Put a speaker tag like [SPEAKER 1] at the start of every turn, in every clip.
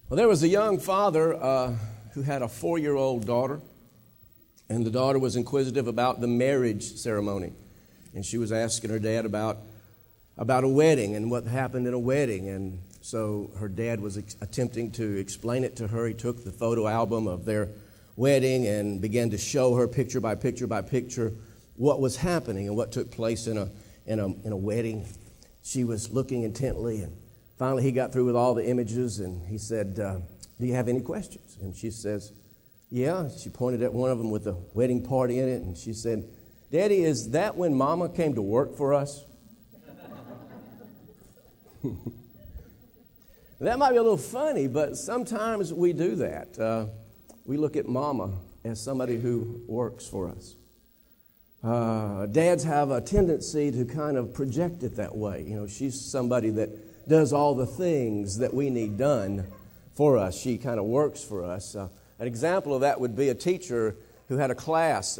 [SPEAKER 1] Well, there was a young father who had a 4-year-old daughter, and the daughter was inquisitive about the marriage ceremony. And she was asking her dad about a wedding and what happened in a wedding. And so her dad was attempting to explain it to her. He took the photo album of their wedding and began to show her picture by picture by picture what was happening and what took place in a wedding. She was looking intently, and finally he got through with all the images, and he said, do you have any questions? And she says, yeah. She pointed at one of them with the wedding party in it, and she said, Daddy, is that when Mama came to work for us? That might be a little funny, but sometimes we do that. We look at Mama as somebody who works for us. Dads have a tendency to kind of project it that way. You know, she's somebody that does all the things that we need done for us. She kind of works for us. An example of that would be a teacher who had a class,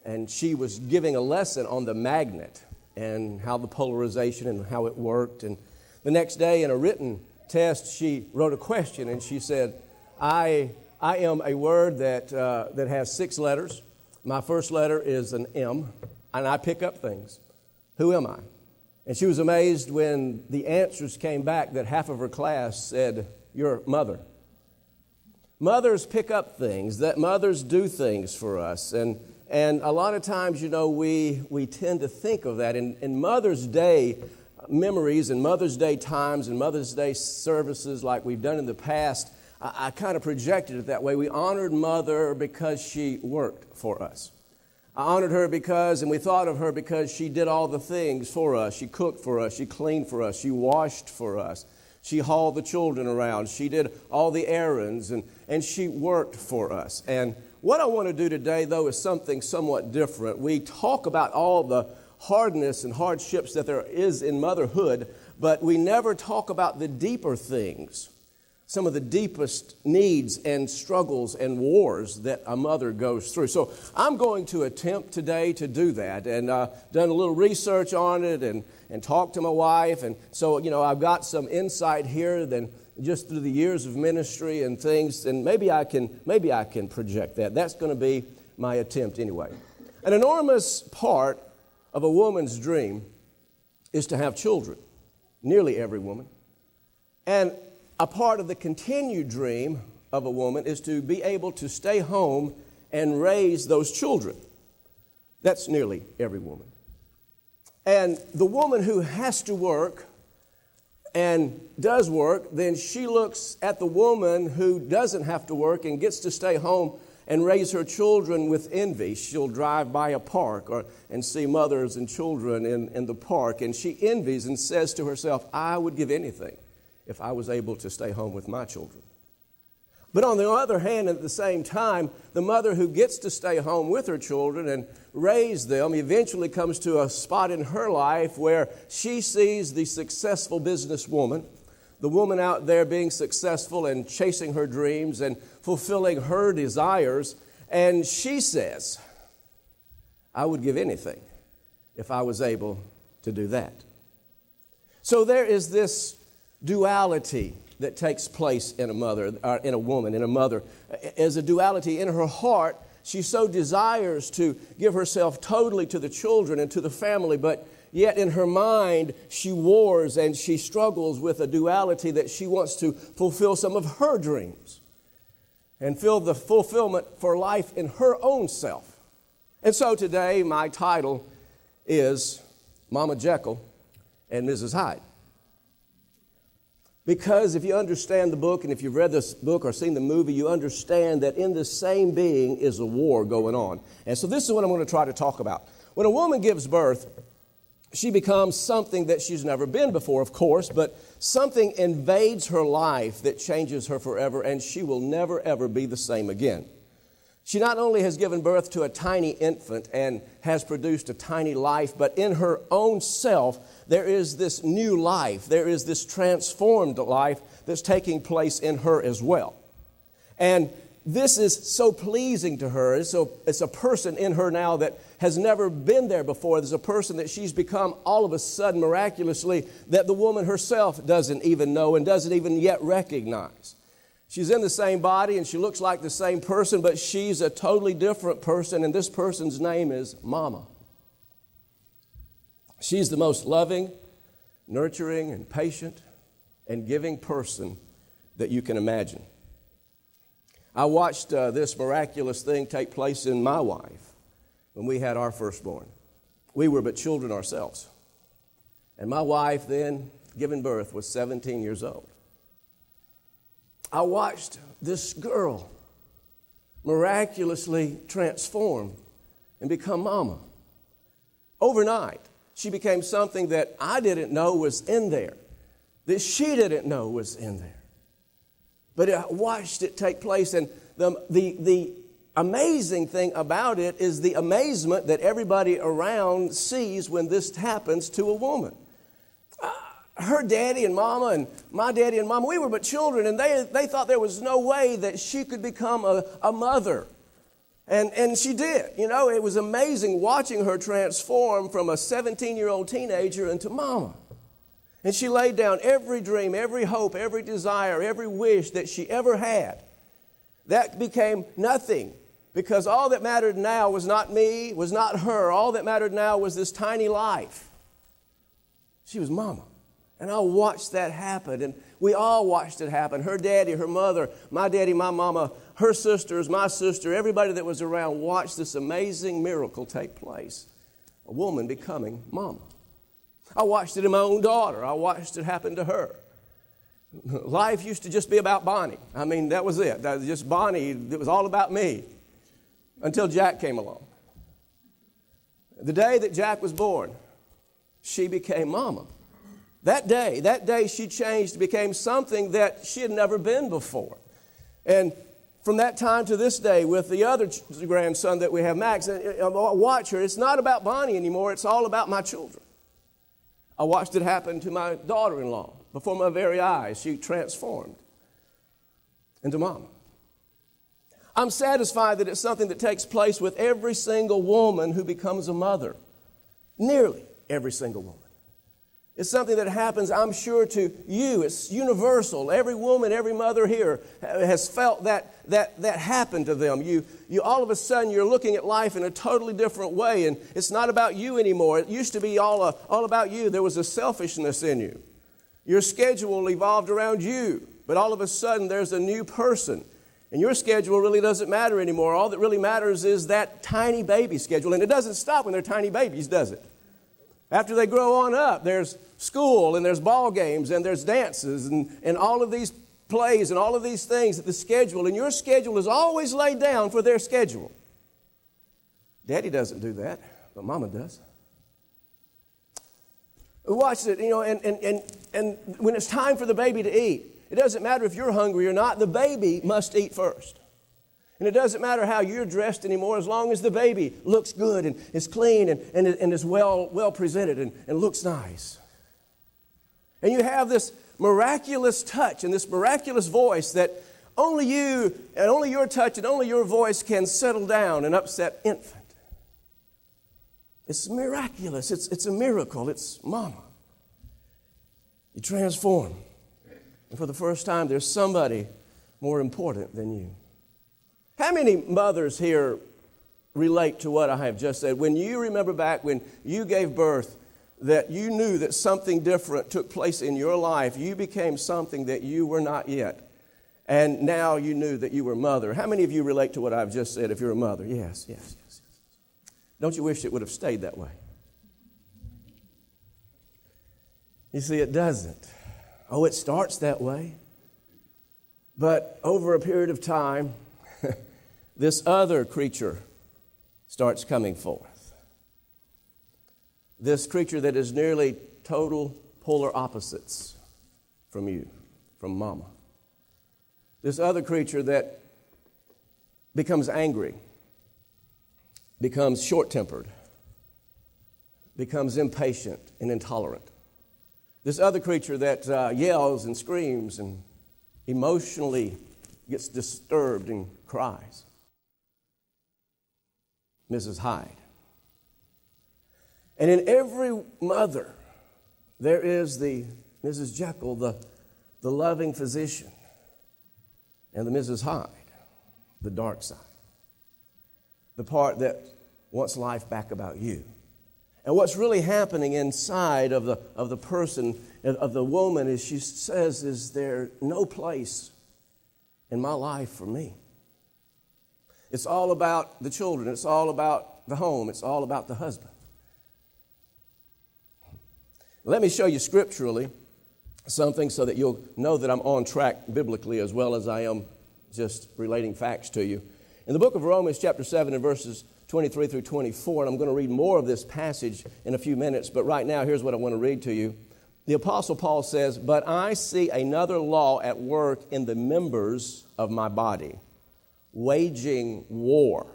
[SPEAKER 1] and she was giving a lesson on the magnet and how the polarization and how it worked. And the next day in a written test, she wrote a question, and she said, I am a word that has 6 letters. My first letter is an M, and I pick up things. Who am I? And she was amazed when the answers came back that half of her class said, your mother. Mothers pick up things, that mothers do things for us. And a lot of times, you know, we tend to think of that. In Mother's Day memories and Mother's Day times and Mother's Day services like we've done in the past, I kind of projected it that way. We honored Mother because she worked for us. I honored her and we thought of her because she did all the things for us. She cooked for us. She cleaned for us. She washed for us. She hauled the children around. She did all the errands, and she worked for us. And what I want to do today, though, is something somewhat different. We talk about all the hardness and hardships that there is in motherhood, but we never talk about the deeper things, some of the deepest needs and struggles and wars that a mother goes through. So I'm going to attempt today to do that, and done a little research on it and talked to my wife. And so, you know, I've got some insight here then just through the years of ministry and things, and maybe I can project that. That's going to be my attempt anyway. An enormous part of a woman's dream is to have children, nearly every woman. And a part of the continued dream of a woman is to be able to stay home and raise those children. That's nearly every woman. And the woman who has to work and does work, then she looks at the woman who doesn't have to work and gets to stay home and raise her children with envy. She'll drive by a park and see mothers and children in the park, and she envies and says to herself, I would give anything if I was able to stay home with my children. But on the other hand, at the same time, the mother who gets to stay home with her children and raise them eventually comes to a spot in her life where she sees the successful businesswoman, the woman out there being successful and chasing her dreams and fulfilling her desires, and she says, I would give anything if I was able to do that. So there is this duality that takes place in a mother, or in a woman, in a mother. As a duality in her heart, she so desires to give herself totally to the children and to the family, but yet in her mind, she wars and she struggles with a duality that she wants to fulfill some of her dreams and feel the fulfillment for life in her own self. And so today, my title is Mama Jekyll and Mrs. Hyde. Because if you understand the book, and if you've read this book or seen the movie, you understand that in the same being is a war going on. And so this is what I'm going to try to talk about. When a woman gives birth, she becomes something that she's never been before, of course, but something invades her life that changes her forever, and she will never, ever be the same again. She not only has given birth to a tiny infant and has produced a tiny life, but in her own self, there is this new life. There is this transformed life that's taking place in her as well. And this is so pleasing to her. It's a person in her now that has never been there before. There's a person that she's become all of a sudden miraculously that the woman herself doesn't even know and doesn't even yet recognize. She's in the same body and she looks like the same person, but she's a totally different person, and this person's name is Mama. She's the most loving, nurturing, and patient and giving person that you can imagine. I watched this miraculous thing take place in my wife when we had our firstborn. We were but children ourselves. And my wife, then giving birth, was 17 years old. I watched this girl miraculously transform and become Mama. Overnight, she became something that I didn't know was in there, that she didn't know was in there. But I watched it take place, and the amazing thing about it is the amazement that everybody around sees when this happens to a woman. Her daddy and mama and my daddy and mama, we were but children, and they thought there was no way that she could become a mother. And she did. You know, it was amazing watching her transform from a 17-year-old teenager into Mama. And she laid down every dream, every hope, every desire, every wish that she ever had. That became nothing, because all that mattered now was not me, was not her. All that mattered now was this tiny life. She was Mama. And I watched that happen, and we all watched it happen. Her daddy, her mother, my daddy, my mama, her sisters, my sister, everybody that was around watched this amazing miracle take place. A woman becoming Mama. I watched it in my own daughter. I watched it happen to her. Life used to just be about Bonnie. I mean, that was it. That was just Bonnie. It was all about me until Jack came along. The day that Jack was born, she became Mama. That day she changed, became something that she had never been before. And from that time to this day, with the other grandson that we have, Max, I watch her. It's not about Bonnie anymore. It's all about my children. I watched it happen to my daughter-in-law before my very eyes. She transformed into Mama. I'm satisfied that it's something that takes place with every single woman who becomes a mother. Nearly every single woman. It's something that happens, I'm sure, to you. It's universal. Every woman, every mother here has felt that happen to them. You all of a sudden, you're looking at life in a totally different way, and it's not about you anymore. It used to be all about you. There was a selfishness in you. Your schedule evolved around you, but all of a sudden, there's a new person, and your schedule really doesn't matter anymore. All that really matters is that tiny baby schedule, and it doesn't stop when they're tiny babies, does it? After they grow on up, there's school and there's ball games and there's dances and all of these plays and all of these things that the schedule, and your schedule is always laid down for their schedule. Daddy doesn't do that, but Mama does. Watch it, and when it's time for the baby to eat, it doesn't matter if you're hungry or not, the baby must eat first. And it doesn't matter how you're dressed anymore, as long as the baby looks good and is clean and is well presented and looks nice. And you have this miraculous touch and this miraculous voice that only you and only your touch and only your voice can settle down an upset infant. It's miraculous. It's a miracle. It's Mama. You transform. And for the first time, there's somebody more important than you. How many mothers here relate to what I have just said? When you remember back when you gave birth, that you knew that something different took place in your life. You became something that you were not yet. And now you knew that you were a mother. How many of you relate to what I've just said if you're a mother? Yes. Don't you wish it would have stayed that way? You see, it doesn't. Oh, it starts that way. But over a period of time, this other creature starts coming forth. This creature that is nearly total polar opposites from you, from Mama. This other creature that becomes angry, becomes short-tempered, becomes impatient and intolerant. This other creature that yells and screams and emotionally gets disturbed and cries. Mrs. Hyde. And in every mother, there is the Mrs. Jekyll, the loving physician, and the Mrs. Hyde, the dark side, the part that wants life back about you. And what's really happening inside of the person, of the woman, is she says, is there no place in my life for me? It's all about the children. It's all about the home. It's all about the husband. Let me show you scripturally something so that you'll know that I'm on track biblically as well as I am just relating facts to you. In the book of Romans chapter 7 and verses 23 through 24, and I'm going to read more of this passage in a few minutes, but right now here's what I want to read to you. The Apostle Paul says, "But I see another law at work in the members of my body, waging war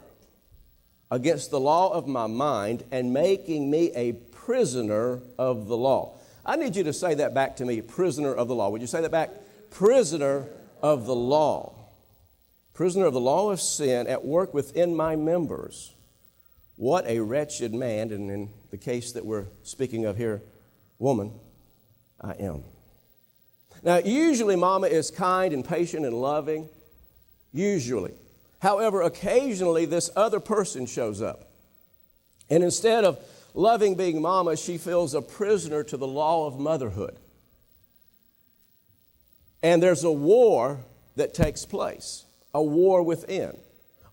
[SPEAKER 1] against the law of my mind and making me a prisoner of the law." I need you to say that back to me, prisoner of the law. Would you say that back? Prisoner of the law. Prisoner of the law of sin at work within my members. What a wretched man, and in the case that we're speaking of here, woman, I am. Now, usually mama is kind and patient and loving. Usually. However, occasionally this other person shows up. And instead of loving being mama, she feels a prisoner to the law of motherhood. And there's a war that takes place, a war within,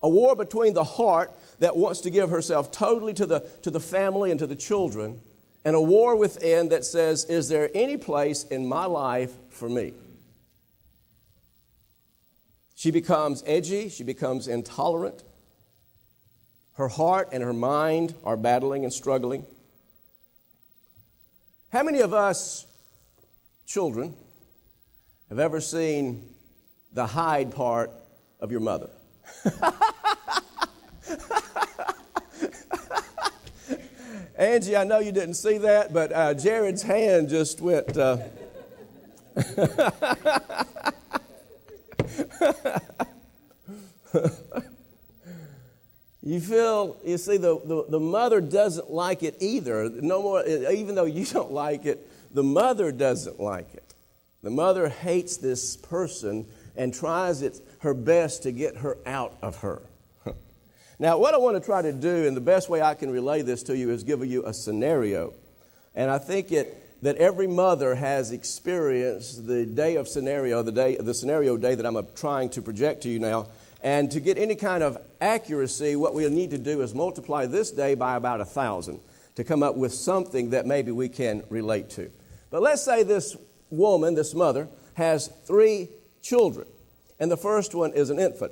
[SPEAKER 1] a war between the heart that wants to give herself totally to the family and to the children, and a war within that says, is there any place in my life for me? She becomes edgy, she becomes intolerant. Her heart and her mind are battling and struggling. How many of us children have ever seen the Hyde part of your mother? Angie, I know you didn't see that, but Jared's hand just went... You see, the mother doesn't like it either. No more, even though you don't like it, the mother doesn't like it. The mother hates this person and tries her best to get her out of her. Now, what I want to try to do, and the best way I can relay this to you, is give you a scenario. And I think that every mother has experienced the day of scenario, the scenario day that I'm trying to project to you now. And to get any kind of accuracy, what we'll need to do is multiply this day by about 1,000 to come up with something that maybe we can relate to. But let's say this woman, this mother, has 3 children. And the first one is an infant.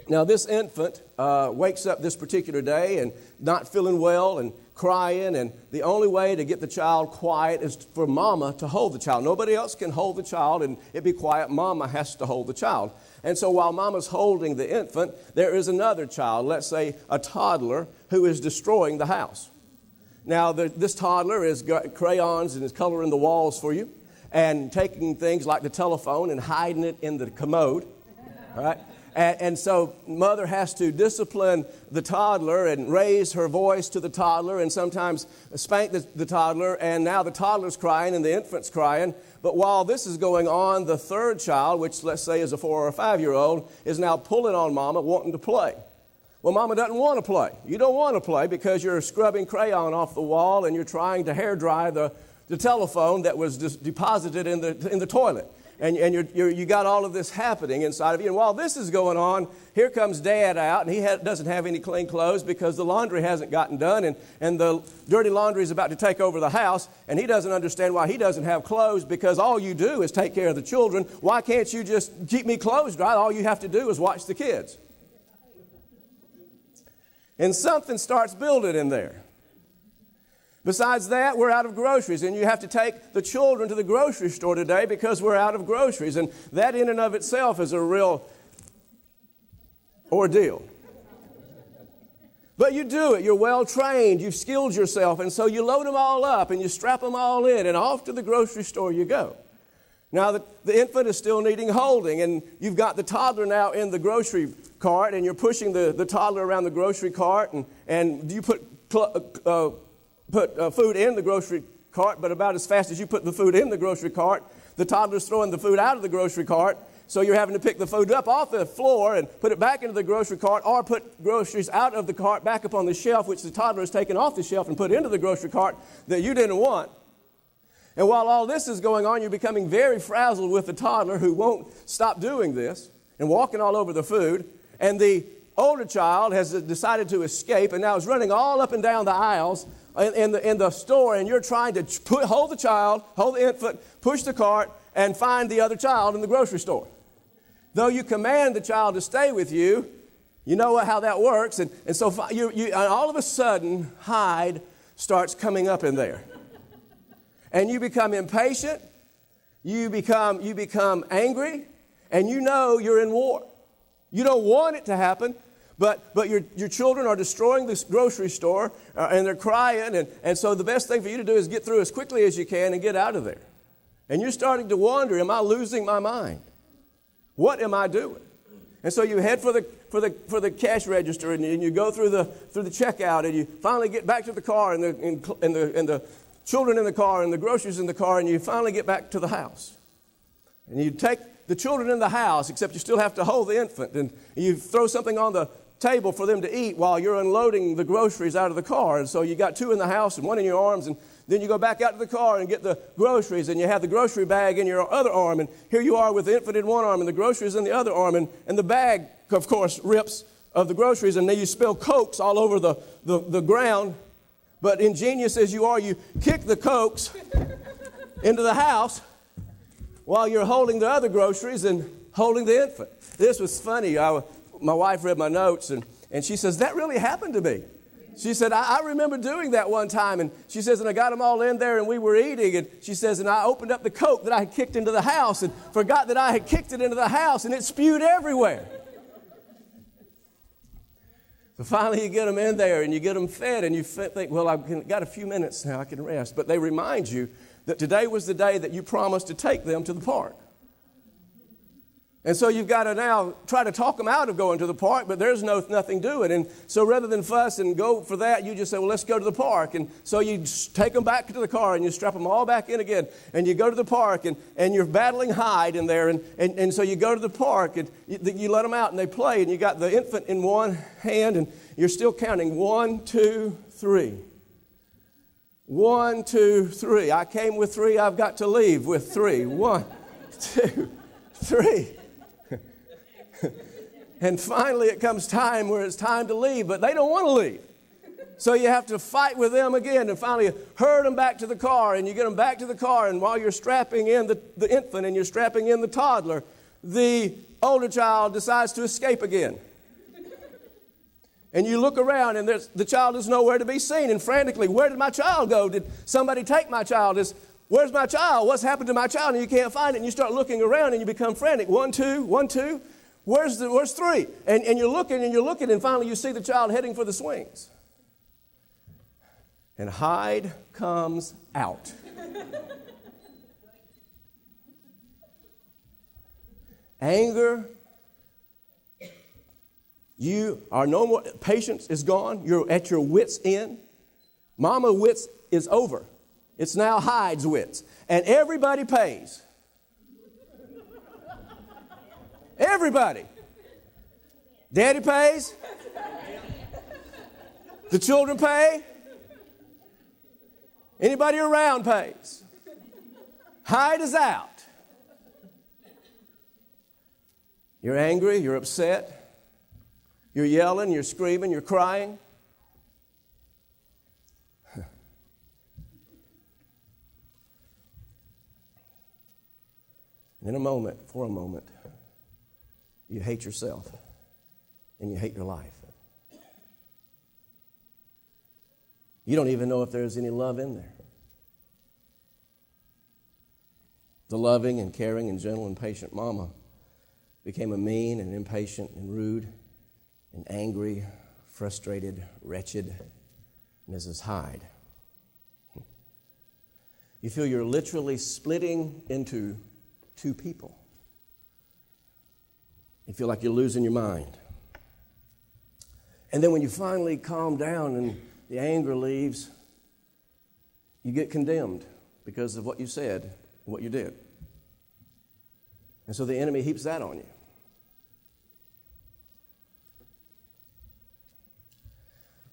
[SPEAKER 1] Now, this infant wakes up this particular day and not feeling well and crying, and the only way to get the child quiet is for mama to hold the child. Nobody else can hold the child and it be quiet. Mama has to hold the child. And so while mama's holding the infant, there is another child, let's say a toddler, who is destroying the house. Now, this toddler has got crayons and is coloring the walls for you and taking things like the telephone and hiding it in the commode, all right? And so mother has to discipline the toddler and raise her voice to the toddler and sometimes spank the toddler, and now the toddler's crying and the infant's crying. But while this is going on, the third child, which let's say is a 4 or 5-year-old, is now pulling on mama, wanting to play. Well, mama doesn't want to play. You don't want to play because you're scrubbing crayon off the wall and you're trying to hair dry the telephone that was deposited in the toilet. And you got all of this happening inside of you. And while this is going on, here comes Dad out, and he doesn't have any clean clothes because the laundry hasn't gotten done, and the dirty laundry is about to take over the house, and he doesn't understand why he doesn't have clothes because all you do is take care of the children. Why can't you just keep me clothes dry? All you have to do is watch the kids. And something starts building in there. Besides that, we're out of groceries, and you have to take the children to the grocery store today because we're out of groceries, and that in and of itself is a real ordeal. But you do it. You're well trained. You've skilled yourself, and so you load them all up, and you strap them all in, and off to the grocery store you go. Now, the infant is still needing holding, and you've got the toddler now in the grocery cart, and you're pushing the toddler around the grocery cart, and you put food in the grocery cart, but about as fast as you put the food in the grocery cart, the toddler's throwing the food out of the grocery cart. So you're having to pick the food up off the floor and put it back into the grocery cart, or put groceries out of the cart back up on the shelf, which the toddler has taken off the shelf and put into the grocery cart that you didn't want. And while all this is going on, you're becoming very frazzled with the toddler who won't stop doing this and walking all over the food. And the older child has decided to escape and now is running all up and down the aisles in the store, and you're trying to hold the child, hold the infant, push the cart, and find the other child in the grocery store. Though you command the child to stay with you, you know how that works. And so and all of a sudden, Hyde starts coming up in there. And you become impatient, you become angry, and you know you're in war. You don't want it to happen, but your children are destroying this grocery store, and they're crying, and so the best thing for you to do is get through as quickly as you can and get out of there. And you're starting to wonder, am I losing my mind? What am I doing? And so you head for the cash register, and you go through the checkout, and you finally get back to the car, and the children in the car, and the groceries in the car, and you finally get back to the house. And you take the children in the house, except you still have to hold the infant, and you throw something on the table for them to eat while you're unloading the groceries out of the car. And so you got two in the house and one in your arms, and then you go back out to the car and get the groceries, and you have the grocery bag in your other arm, and here you are with the infant in one arm and the groceries in the other arm, and the bag, of course, rips of the groceries, and then you spill Cokes all over the ground. But ingenious as you are, you kick the Cokes into the house while you're holding the other groceries and holding the infant. This was funny. My wife read my notes, and she says, that really happened to me. She said, I remember doing that one time. And she says, and I got them all in there, and we were eating. And she says, and I opened up the Coke that I had kicked into the house and forgot that I had kicked it into the house, and it spewed everywhere. So finally you get them in there, and you get them fed, and you think, well, I've got a few minutes now, I can rest. But they remind you that today was the day that you promised to take them to the park. And so you've got to now try to talk them out of going to the park, but there's nothing doing. And so rather than fuss and go for that, you just say, well, let's go to the park. And so you take them back to the car, and you strap them all back in again, and you go to the park, and you're battling Hyde in there. And so you go to the park, and you let them out, and they play, and you got the infant in one hand, and you're still counting 1, 2, 3. 1, 2, 3. I came with 3. I've got to leave with 3. 1, 2, 3. And finally it comes time where it's time to leave, but they don't want to leave. So you have to fight with them again and finally herd them back to the car, and you get them back to the car, and while you're strapping in the infant and you're strapping in the toddler, the older child decides to escape again. And you look around, and the child is nowhere to be seen, and frantically, where did my child go? Did somebody take my child? Where's my child? What's happened to my child? And you can't find it, and you start looking around, and you become frantic. 1, 2, 1, 2. Where's 3? And you're looking, and finally you see the child heading for the swings. And Hyde comes out. Anger. You are no more, patience is gone. You're at your wits' end. Mama wits is over. It's now Hyde's wits. And everybody pays. Everybody. Daddy pays. The children pay. Anybody around pays. Hyde is out. You're angry, you're upset, you're yelling, you're screaming, you're crying. And for a moment, you hate yourself and you hate your life. You don't even know if there's any love in there. The loving and caring and gentle and patient mama became a mean and impatient and rude and angry, frustrated, wretched Mrs. Hyde. You feel you're literally splitting into two people. You feel like you're losing your mind. And then when you finally calm down and the anger leaves, you get condemned because of what you said and what you did. And so the enemy heaps that on you.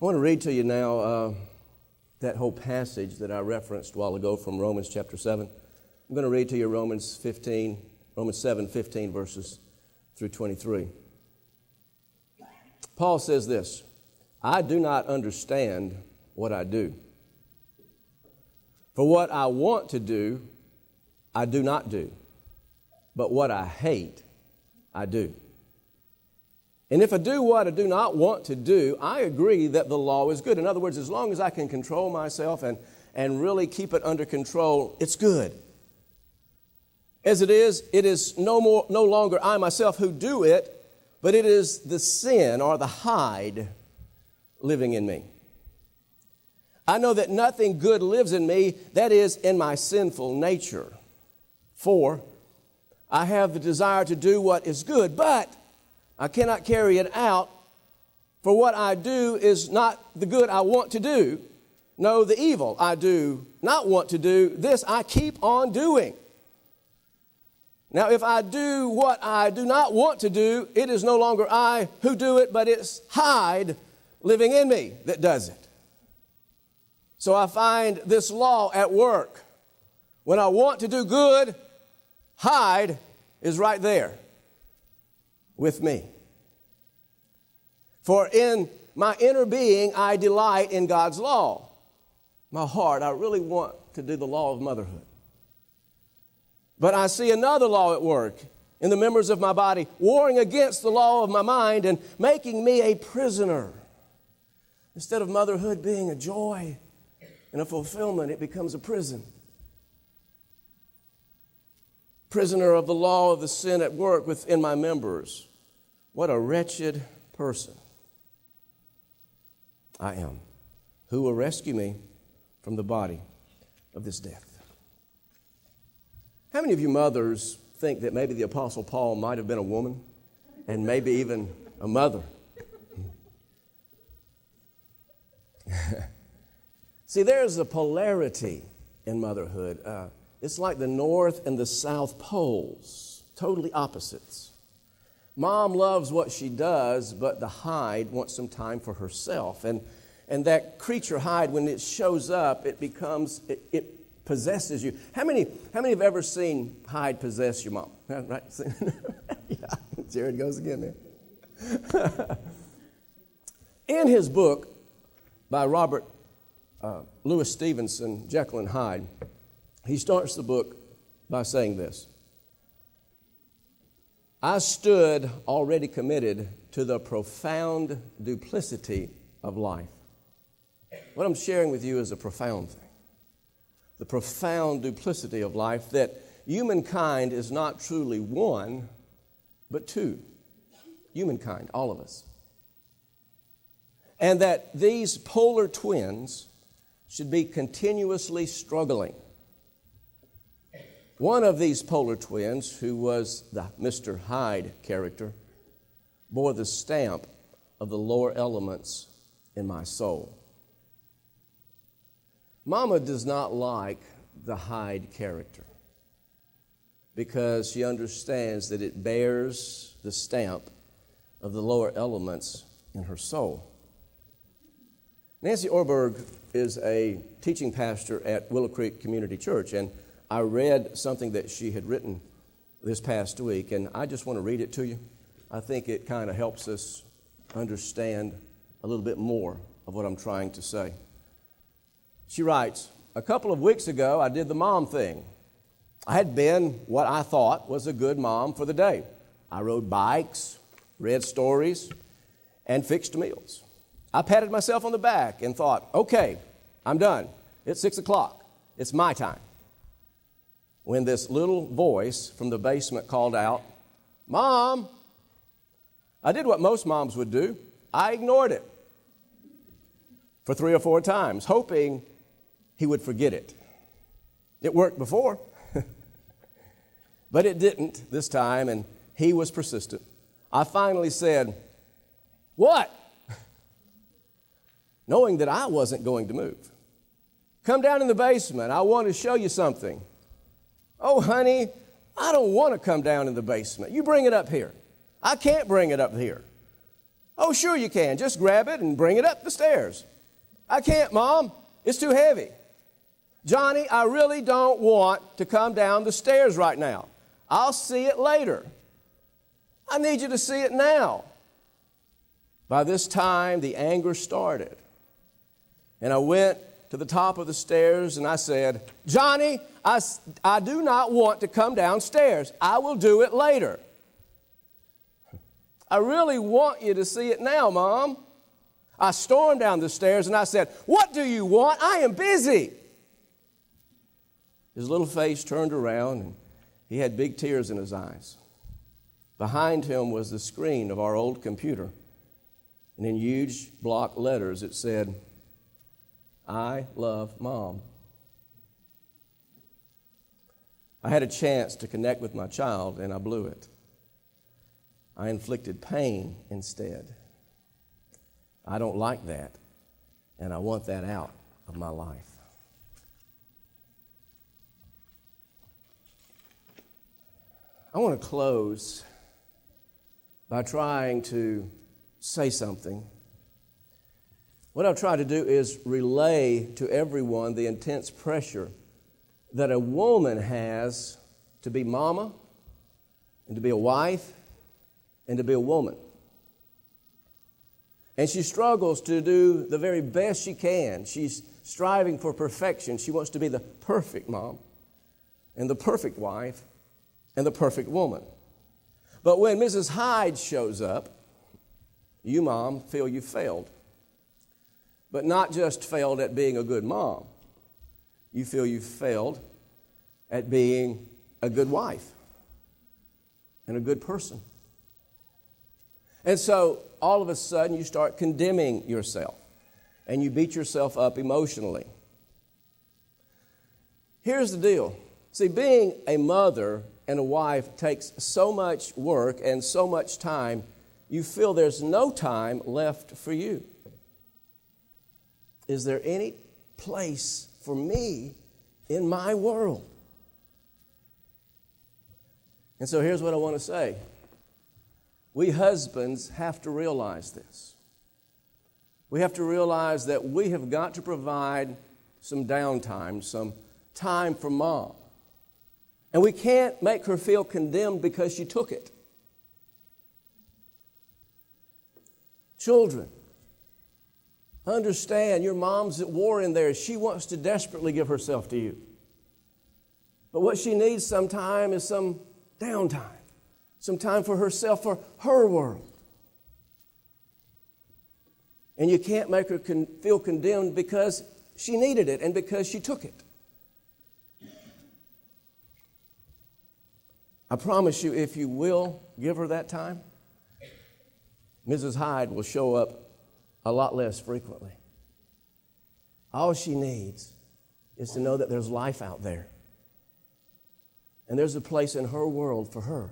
[SPEAKER 1] I want to read to you now that whole passage that I referenced a while ago from Romans chapter 7. I'm going to read to you Romans 7, 15 verses through 23. Paul says this, I do not understand what I do. For what I want to do, I do not do. But what I hate, I do. And if I do what I do not want to do, I agree that the law is good. In other words, as long as I can control myself and really keep it under control, it's good. As it is no longer I myself who do it, but it is the sin or the hide living in me. I know that nothing good lives in me, that is, in my sinful nature. For I have the desire to do what is good, but I cannot carry it out, for what I do is not the good I want to do. No, the evil I do not want to do, this I keep on doing. Now, if I do what I do not want to do, it is no longer I who do it, but it's hide living in me that does it. So I find this law at work. When I want to do good, hide is right there with me. For in my inner being, I delight in God's law. My heart, I really want to do the law of motherhood. But I see another law at work in the members of my body, warring against the law of my mind and making me a prisoner. Instead of motherhood being a joy and a fulfillment, it becomes a prison. Prisoner of the law of the sin at work within my members. What a wretched person I am. Who will rescue me from the body of this death? How many of you mothers think that maybe the Apostle Paul might have been a woman and maybe even a mother? See, there's a polarity in motherhood. It's like the North and the South poles, totally opposites. Mom loves what she does, but the hide wants some time for herself. And that creature hide, when it shows up, it possesses you. How many have ever seen hide possess your mom? Right? Yeah, there it goes again there. In his book by Robert Louis Stevenson, Jekyll and Hyde, he starts the book by saying this. I stood already committed to the profound duplicity of life. What I'm sharing with you is a profound thing. The profound duplicity of life, that humankind is not truly one, but two. Humankind, all of us. And that these polar twins should be continuously struggling. One of these polar twins, who was the Mr. Hyde character, bore the stamp of the lower elements in my soul. Mama does not like the Hyde character because she understands that it bears the stamp of the lower elements in her soul. Nancy Orberg is a teaching pastor at Willow Creek Community Church, and I read something that she had written this past week, and I just want to read it to you. I think it kind of helps us understand a little bit more of what I'm trying to say. She writes, a couple of weeks ago, I did the mom thing. I had been what I thought was a good mom for the day. I rode bikes, read stories, and fixed meals. I patted myself on the back and thought, okay, I'm done. It's 6 o'clock. It's my time. When this little voice from the basement called out, Mom! I did what most moms would do. I ignored it for 3 or 4 times, hoping he would forget it. It worked before, but it didn't this time, and he was persistent. I finally said, what? Knowing that I wasn't going to move. Come down in the basement. I want to show you something. Oh, honey, I don't want to come down in the basement. You bring it up here. I can't bring it up here. Oh, sure you can. Just grab it and bring it up the stairs. I can't, Mom. It's too heavy. Johnny, I really don't want to come down the stairs right now. I'll see it later. I need you to see it now. By this time, the anger started. And I went to the top of the stairs and I said, Johnny, I do not want to come downstairs. I will do it later. I really want you to see it now, Mom. I stormed down the stairs and I said, what do you want? I am busy. His little face turned around and he had big tears in his eyes. Behind him was the screen of our old computer. And in huge block letters it said, I love Mom. I had a chance to connect with my child and I blew it. I inflicted pain instead. I don't like that, and I want that out of my life. I want to close by trying to say something. What I've tried to do is relay to everyone the intense pressure that a woman has to be mama and to be a wife and to be a woman. And she struggles to do the very best she can. She's striving for perfection. She wants to be the perfect mom and the perfect wife and the perfect woman. But when Mrs. Hyde shows up, you, Mom, feel you failed. But not just failed at being a good mom. You feel you failed at being a good wife and a good person. And so all of a sudden you start condemning yourself and you beat yourself up emotionally. Here's the deal. See, being a mother and a wife takes so much work and so much time, you feel there's no time left for you. Is there any place for me in my world? And so here's what I want to say. We husbands have to realize this. We have to realize that we have got to provide some downtime, some time for Mom. And we can't make her feel condemned because she took it. Children, understand your mom's at war in there. She wants to desperately give herself to you. But what she needs sometime is some downtime. Some time for herself, for her world. And you can't make her feel condemned because she needed it and because she took it. I promise you, if you will give her that time, Mrs. Hyde will show up a lot less frequently. All she needs is to know that there's life out there. And there's a place in her world for her.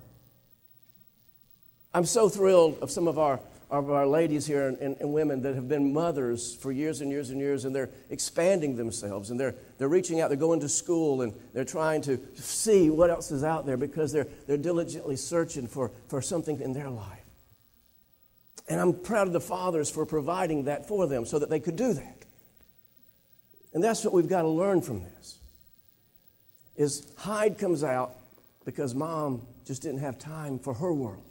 [SPEAKER 1] I'm so thrilled of some of our ladies here and women that have been mothers for years and years and years, and they're expanding themselves, and they're reaching out, they're going to school, and they're trying to see what else is out there because they're diligently searching for something in their life. And I'm proud of the fathers for providing that for them so that they could do that. And that's what we've got to learn from this, is Hyde comes out because Mom just didn't have time for her world.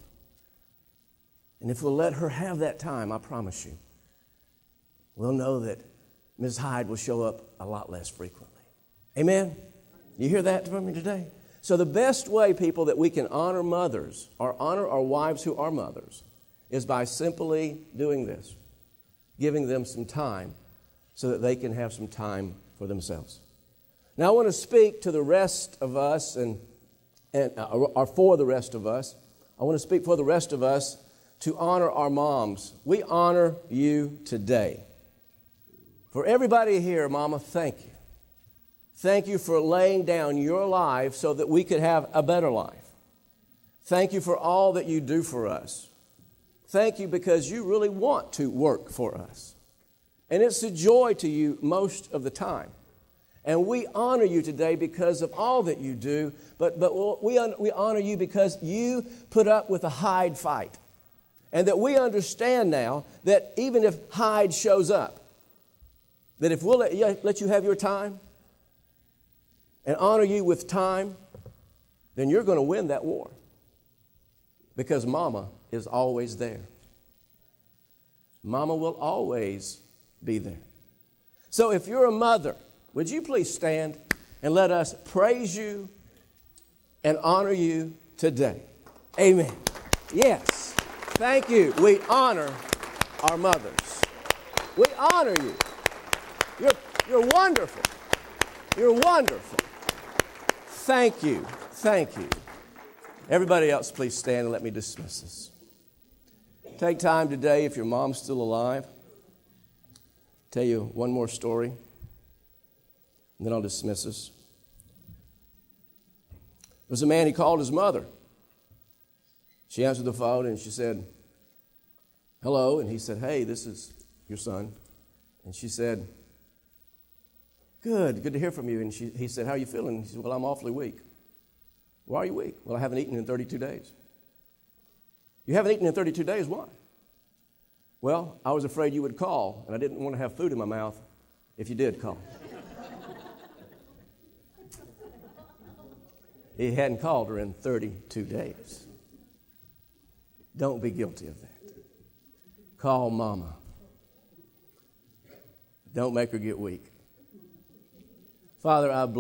[SPEAKER 1] And if we'll let her have that time, I promise you, we'll know that Ms. Hyde will show up a lot less frequently. Amen? You hear that from me today? So the best way, people, that we can honor mothers or honor our wives who are mothers is by simply doing this, giving them some time so that they can have some time for themselves. Now I want to speak to the rest of us or for the rest of us. I want to speak for the rest of us to honor our moms. We honor you today. For everybody here, Mama, thank you. Thank you for laying down your life so that we could have a better life. Thank you for all that you do for us. Thank you because you really want to work for us. And it's a joy to you most of the time. And we honor you today because of all that you do, but we honor you because you put up with a Hyde fight. And that we understand now that even if Hyde shows up, that if we'll let you have your time and honor you with time, then you're going to win that war. Because Mama is always there. Mama will always be there. So if you're a mother, would you please stand and let us praise you and honor you today? Amen. Yes. Thank you. We honor our mothers. We honor you. You're wonderful. You're wonderful. Thank you. Thank you. Everybody else, please stand and let me dismiss this. Take time today, if your mom's still alive. Tell you one more story, and then I'll dismiss us. There was a man, he called his mother. She answered the phone, and she said, hello, and he said, hey, this is your son. And she said, good to hear from you. And he said, how are you feeling? He said, well, I'm awfully weak. Why are you weak? Well, I haven't eaten in 32 days. You haven't eaten in 32 days? Why? Well, I was afraid you would call, and I didn't want to have food in my mouth if you did call. He hadn't called her in 32 days. Don't be guilty of that. Call Mama. Don't make her get weak. Father, I bless